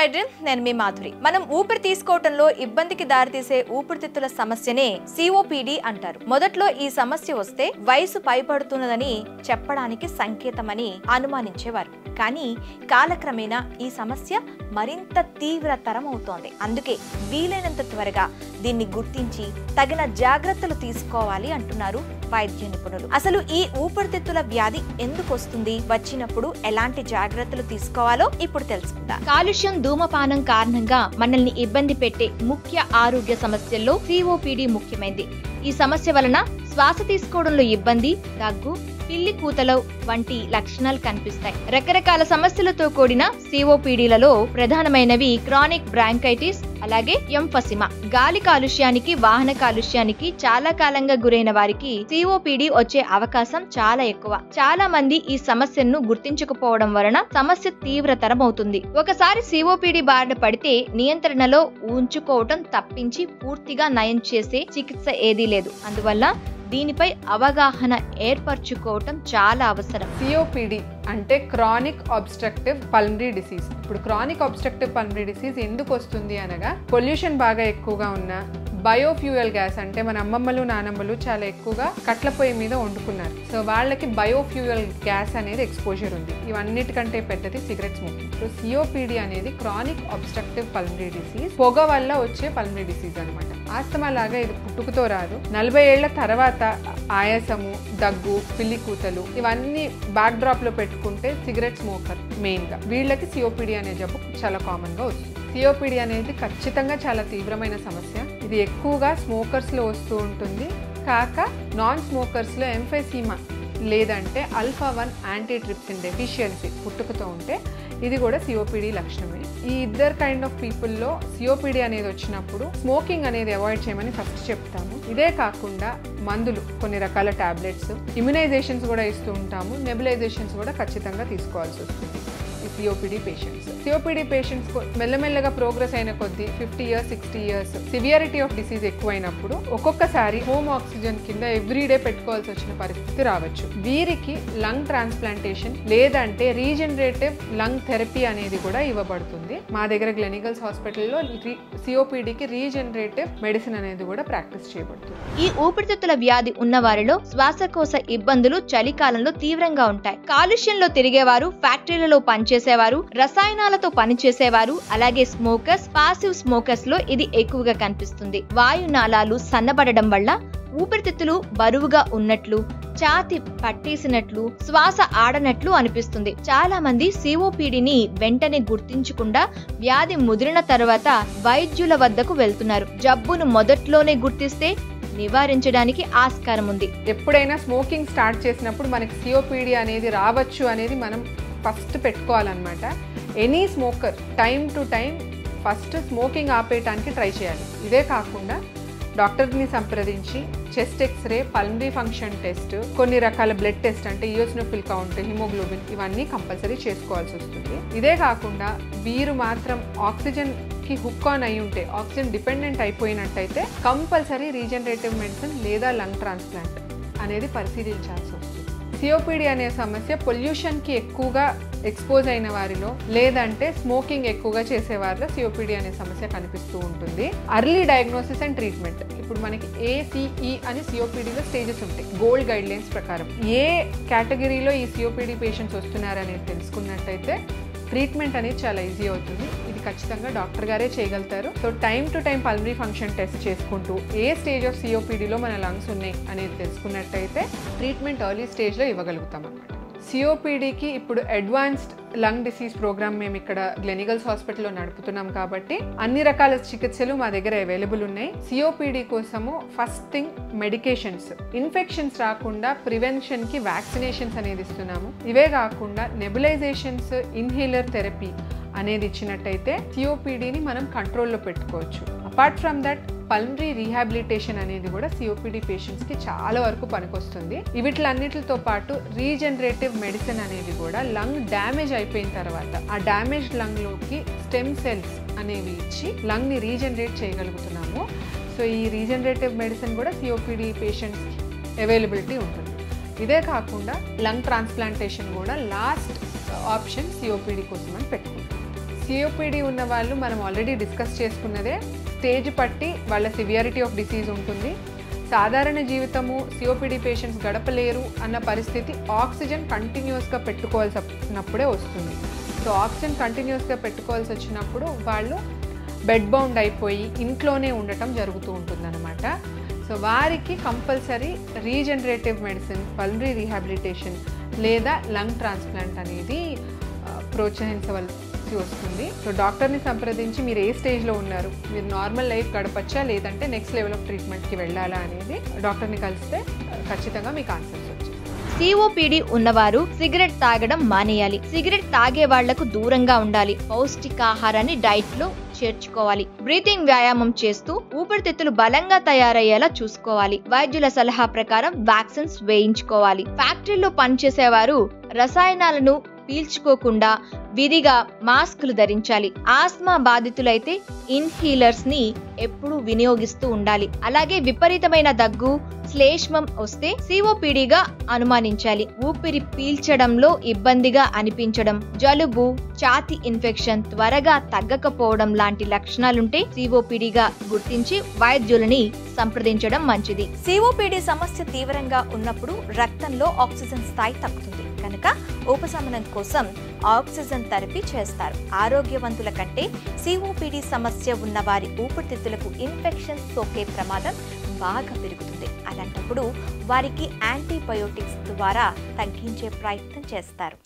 ఐడ్రీమ్, నేను మీ మాధురి. మనం ఊపిరి తీసుకోవటంలో ఇబ్బందికి దారితీసే ఊపిరితిత్తుల సమస్యనే సిఓపిడి అంటారు. మొదట్లో ఈ సమస్య వస్తే వయసు పైబడుతున్నదని చెప్పడానికి సంకేతమని అనుమానించేవారు. కానీ కాలక్రమేణా ఈ సమస్య మరింత తీవ్రతరం అవుతోంది. అందుకే వీలైనంత త్వరగా దీన్ని గుర్తించి తగిన జాగ్రత్తలు తీసుకోవాలి అంటున్నారు వైద్య నిపుణులు. అసలు ఈ ఊపిరితిత్తుల వ్యాధి ఎందుకు వస్తుంది, వచ్చినప్పుడు ఎలాంటి జాగ్రత్తలు తీసుకోవాలో ఇప్పుడు తెలుసుకుందాం. కాలుష్యం, ధూమపానం కారణంగా మనల్ని ఇబ్బంది పెట్టే ముఖ్య ఆరోగ్య సమస్యల్లో సిఓపిడి ముఖ్యమైనది. ఈ సమస్య వలన శ్వాస తీసుకోవడంలో ఇబ్బంది, దగ్గు, పిల్లి కూతలు వంటి లక్షణాలు కనిపిస్తాయి. రకరకాల సమస్యలతో కూడిన సిఓపిడిలలో ప్రధానమైనవి క్రానిక్ బ్రాంకైటిస్, అలాగే ఎంఫసిమా. గాలి కాలుష్యానికి, వాహన కాలుష్యానికి చాలా కాలంగా గురైన వారికి సిఓపిడి వచ్చే అవకాశం చాలా ఎక్కువ. చాలా మంది ఈ సమస్యను గుర్తించకపోవడం వలన సమస్య తీవ్రతరం అవుతుంది. ఒకసారి సిఓపిడి బారిన పడితే నియంత్రణలో ఉంచుకోవటం తప్పించి పూర్తిగా నయం చేసే చికిత్స ఏదీ లేదు. అందువల్ల దీనిపై అవగాహన ఏర్పరచుకోవటం చాలా అవసరం. సిఓపిడి అంటే క్రానిక్ ఆబ్స్ట్రక్టివ్ పల్మనరీ డిసీజ్. ఇప్పుడు క్రానిక్ ఆబ్స్ట్రక్టివ్ పల్మనరీ డిసీజ్ ఎందుకు వస్తుంది అనగా, పొల్యూషన్ బాగా ఎక్కువగా ఉన్న బయోఫ్యూయల్ గ్యాస్, అంటే మన అమ్మమ్మలు నానమ్మలు చాలా ఎక్కువగా కట్ల పొయ్యి మీద వండుకున్నారు. సో వాళ్ళకి బయోఫ్యూయల్ గ్యాస్ అనేది ఎక్స్పోజర్ ఉంది. ఇవన్నిటికంటే పెద్దది సిగరెట్ స్మోకింగ్. సో సిఓపిడి అనేది క్రానిక్ ఆబ్స్ట్రక్టివ్ పల్మనరీ డిసీజ్, పొగ వల్ల వచ్చే పల్మనరీ డిసీజ్ అనమాట. ఆస్తమా లాగా ఇది పుట్టుకతో రాదు. 40 ఏళ్ల తర్వాత ఆయాసము, దగ్గు, పిల్లి కూతలు ఇవన్నీ బ్యాక్ డ్రాప్ లో పెట్టుకుంటే సిగరెట్ స్మోకర్ మెయిన్ గా వీళ్ళకి సిఓపిడి అనే జబ్బు చాలా కామన్ గా వస్తుంది. సిఓపిడి అనేది ఖచ్చితంగా చాలా తీవ్రమైన సమస్య. ఇది ఎక్కువగా స్మోకర్స్ లో వస్తూ ఉంటుంది. కాక నాన్ స్మోకర్స్ లో ఎంఫెసిమా లేదంటే α1 యాంటీట్రిప్సిన్ డెఫిషియన్సీ పుట్టుకతో ఉంటే ఇది కూడా సిఓపిడి లక్షణమే. ఈ ఇద్దరు కైండ్ ఆఫ్ పీపుల్లో సిఓపిడి అనేది వచ్చినప్పుడు స్మోకింగ్ అనేది అవాయిడ్ చేయమని ఫస్ట్ చెప్తాము. ఇదే కాకుండా మందులు, కొన్ని రకాల టాబ్లెట్స్, ఇమ్యునైజేషన్స్ కూడా ఇస్తూ ఉంటాము. నెబులైజేషన్స్ కూడా ఖచ్చితంగా తీసుకోవాల్సి వస్తుంది ఈ సిఓపిడి పేషెంట్స్. సిఓపిడి పేషెంట్స్ మెల్లమెల్లగా ప్రోగ్రెస్ అయిన కొద్దీ 50 years 60 years severity of disease ఎక్కువైనప్పుడు ఒక్కొక్కసారి హోమ్ ఆక్సిజన్ కింద ఎవ్రీడే పెట్టుకోవాల్సి వచ్చిన పరిస్థితి రావచ్చు. వీరికి లంగ్ ట్రాన్స్ప్లాంటేషన్ లేదంటే రీజనరేటివ్ లంగ్ థెరపీ అనేది కూడా ఇవ్వబడుతుంది. మా దగ్గర గ్లెనిగల్స్ హాస్పిటల్లో సిఓపిడికి రీజనరేటివ్ మెడిసిన్ అనేది కూడా ప్రాక్టీస్ చేయబడుతుంది. ఈ ఊపిరితిత్తుల వ్యాధి ఉన్న వారిలో శ్వాసకోశ ఇబ్బందులు చలికాలంలో తీవ్రంగా ఉంటాయి. కాలుష్యంలో తిరిగేవారు, ఫ్యాక్టరీలలో పనిచేసేవారు, రసాయనాలతో పనిచేసేవారు, అలాగే స్మోకర్స్, పాసివ్ స్మోకర్స్ లో ఇది ఎక్కువగా కనిపిస్తుంది. వాయునాళాలు సన్నబడడం వల్ల ఊపిరితిత్తులు బరువుగా ఉన్నట్లు, ఛాతి పట్టేసినట్లు, శ్వాస ఆడనట్లు అనిపిస్తుంది. చాలా మంది సిఓపిడిని వెంటనే గుర్తించకుండా వ్యాధి ముదిరిన తర్వాత వైద్యుల వద్దకు వెళ్తున్నారు. జబ్బును మొదట్లోనే గుర్తిస్తే నివారించడానికి ఆస్కారం ఉంది. ఎప్పుడైనా స్మోకింగ్ స్టార్ట్ చేసినప్పుడు మనకి సిఓపిడి అనేది రావచ్చు అనేది మనం ఫస్ట్ పెట్టుకోవాలన్నమాట. Any smoker time to time first smoking ఆపేయటానికి ట్రై చేయాలి. ఇదే కాకుండా డాక్టర్ని సంప్రదించి chest X-ray, pulmonary function test, కొన్ని రకాల బ్లడ్ టెస్ట్ అంటే ఈయోసినోఫిల్ కౌంట్, హిమోగ్లోబిన్ ఇవన్నీ కంపల్సరీ చేసుకోవాల్సి వస్తుంది. ఇదే కాకుండా వీరు మాత్రం ఆక్సిజన్ కి హుక్ ఆన్ అయి ఉంటే, ఆక్సిజన్ డిపెండెంట్ అయిపోయినట్టయితే కంపల్సరీ రీజనరేటివ్ మెడిసిన్ లేదా లంగ్ ట్రాన్స్ప్లాంట్ అనేది పరిశీలించాల్సి వస్తుంది. సిఓపిడి అనే సమస్య పొల్యూషన్కి ఎక్కువగా ఎక్స్పోజ్ అయిన వారిలో లేదంటే స్మోకింగ్ ఎక్కువగా చేసే వారిలో సిఓపిడి అనే సమస్య కనిపిస్తూ ఉంటుంది. Early diagnosis and treatment. ఇప్పుడు మనకి ACE అని సిఓపిడిలో స్టేజెస్ ఉంటాయి గోల్డ్ గైడ్ లైన్స్ ప్రకారం. ఏ కేటగిరీలో ఈ సిఓపిడి పేషెంట్స్ వస్తున్నారనేది తెలుసుకున్నట్టయితే ట్రీట్మెంట్ అనేది చాలా ఈజీ అవుతుంది. ఇది ఖచ్చితంగా డాక్టర్ గారే చేయగలుగుతారు. So time to time pulmonary function test చేసుకుంటూ ఏ స్టేజ్ ఆఫ్ సిఓపిడిలో మన లంగ్స్ ఉన్నాయి అనేది తెలుసుకున్నట్టయితే ట్రీట్మెంట్ ఎర్లీ స్టేజ్లో ఇవ్వగలుగుతాం అన్నమాట. సిఓపిడికి ఇప్పుడు అడ్వాన్స్డ్ లంగ్ డిసీజ్ ప్రోగ్రామ్ మేము ఇక్కడ గ్లెనిగల్స్ హాస్పిటల్లో నడుపుతున్నాం కాబట్టి అన్ని రకాల చికిత్సలు మా దగ్గర అవైలబుల్ ఉన్నాయి. సిఓపిడి కోసము ఫస్ట్ థింగ్ మెడికేషన్స్, ఇన్ఫెక్షన్స్ రాకుండా ప్రివెన్షన్కి వ్యాక్సినేషన్స్ అనేది ఇస్తున్నాము. ఇవే కాకుండా నెబులైజేషన్స్, ఇన్హేలర్ థెరపీ అనేది ఇచ్చినట్టయితే సిఓపిడిని మనం కంట్రోల్లో పెట్టుకోవచ్చు. Apart from that pulmonary rehabilitation అనేది కూడా సిఓపిడి పేషెంట్స్కి చాలా వరకు పనికొస్తుంది. వీటిలన్నిటితో పాటు రీజనరేటివ్ మెడిసిన్ అనేది కూడా లంగ్ డ్యామేజ్ అయిపోయిన తర్వాత ఆ డ్యామేజ్ లంగ్లోకి స్టెమ్ సెల్స్ అనేవి ఇచ్చి లంగ్ని రీజనరేట్ చేయగలుగుతున్నాము. సో ఈ రీజనరేటివ్ మెడిసిన్ కూడా సిఓపిడి పేషెంట్స్కి అవైలబిలిటీ ఉంటుంది. ఇదే కాకుండా లంగ్ ట్రాన్స్ప్లాంటేషన్ కూడా లాస్ట్ ఆప్షన్ సిఓపిడి కోసం అని పెట్టుకుంటాం. COPD ఉన్న వాళ్ళు మనం ఆల్రెడీ డిస్కస్ చేసుకున్నదే, స్టేజ్ పట్టి వాళ్ళ సివియారిటీ ఆఫ్ డిసీజ్ ఉంటుంది. సాధారణ జీవితము COPD పేషెంట్స్ గడపలేరు అన్న పరిస్థితి ఆక్సిజన్ కంటిన్యూస్గా పెట్టుకోవాల్సినప్పుడే వస్తుంది. సో ఆక్సిజన్ కంటిన్యూస్గా పెట్టుకోవాల్సి వచ్చినప్పుడు వాళ్ళు బెడ్ బౌండ్ అయిపోయి ఇంట్లోనే ఉండటం జరుగుతూ ఉంటుందన్నమాట. సో వారికి compulsory regenerative medicine, pulmonary rehabilitation లేదా లంగ్ ట్రాన్స్ప్లాంట్ అనేది ప్రోత్సహించవలసి వస్తుంది. సో డాక్టర్ని సంప్రదించి మీరు ఏ స్టేజ్లో ఉన్నారు, మీరు నార్మల్ లైఫ్ గడపచ్చా లేదంటే నెక్స్ట్ లెవెల్ ఆఫ్ ట్రీట్మెంట్కి వెళ్ళాలా అనేది డాక్టర్ని కలిస్తే ఖచ్చితంగా మీకు ఆన్సర్స్ వచ్చాయి. COPD ఉన్నవారు సిగరెట్ తాగడం మానేయాలి. సిగరెట్ తాగే వాళ్లకు దూరంగా ఉండాలి. పౌష్టికాహారాన్ని డైట్ లో చేర్చుకోవాలి. బ్రీతింగ్ వ్యాయామం చేస్తూ ఊపిరితిత్తులు బలంగా తయారయ్యేలా చూసుకోవాలి. వైద్యుల సలహా ప్రకారం వ్యాక్సిన్స్ వేయించుకోవాలి. ఫ్యాక్టరీలో పనిచేసేవారు రసాయనాలను పీల్చుకోకుండా విధిగా మాస్కులు ధరించాలి. ఆస్మా బాధితులైతే ఇన్హీలర్స్ ని ఎప్పుడూ వినియోగిస్తూ ఉండాలి. అలాగే విపరీతమైన దగ్గు, శ్లేష్మం వస్తే COPDగా అనుమానించాలి. ఊపిరి పీల్చడంలో ఇబ్బందిగా అనిపించడం, జలుబు, ఛాతీ ఇన్ఫెక్షన్ త్వరగా తగ్గకపోవడం లాంటి లక్షణాలుంటే COPDగా గుర్తించి వైద్యులని సంప్రదించడం మంచిది. COPD సమస్య తీవ్రంగా ఉన్నప్పుడు రక్తంలో ఆక్సిజన్ స్థాయి తగ్గుతుంది కనుక ఉపశమనం కోసం ఆక్సిజన్ థెరపీ చేస్తారు. ఆరోగ్యవంతుల కంటే COPD సమస్య ఉన్న వారి ఊపిరితిత్తులకు ఇన్ఫెక్షన్ సోకే ప్రమాదం బాగా పెరుగుతుంది. అలాంటప్పుడు వారికి యాంటీబయోటిక్స్ ద్వారా తగ్గించే ప్రయత్నం చేస్తారు.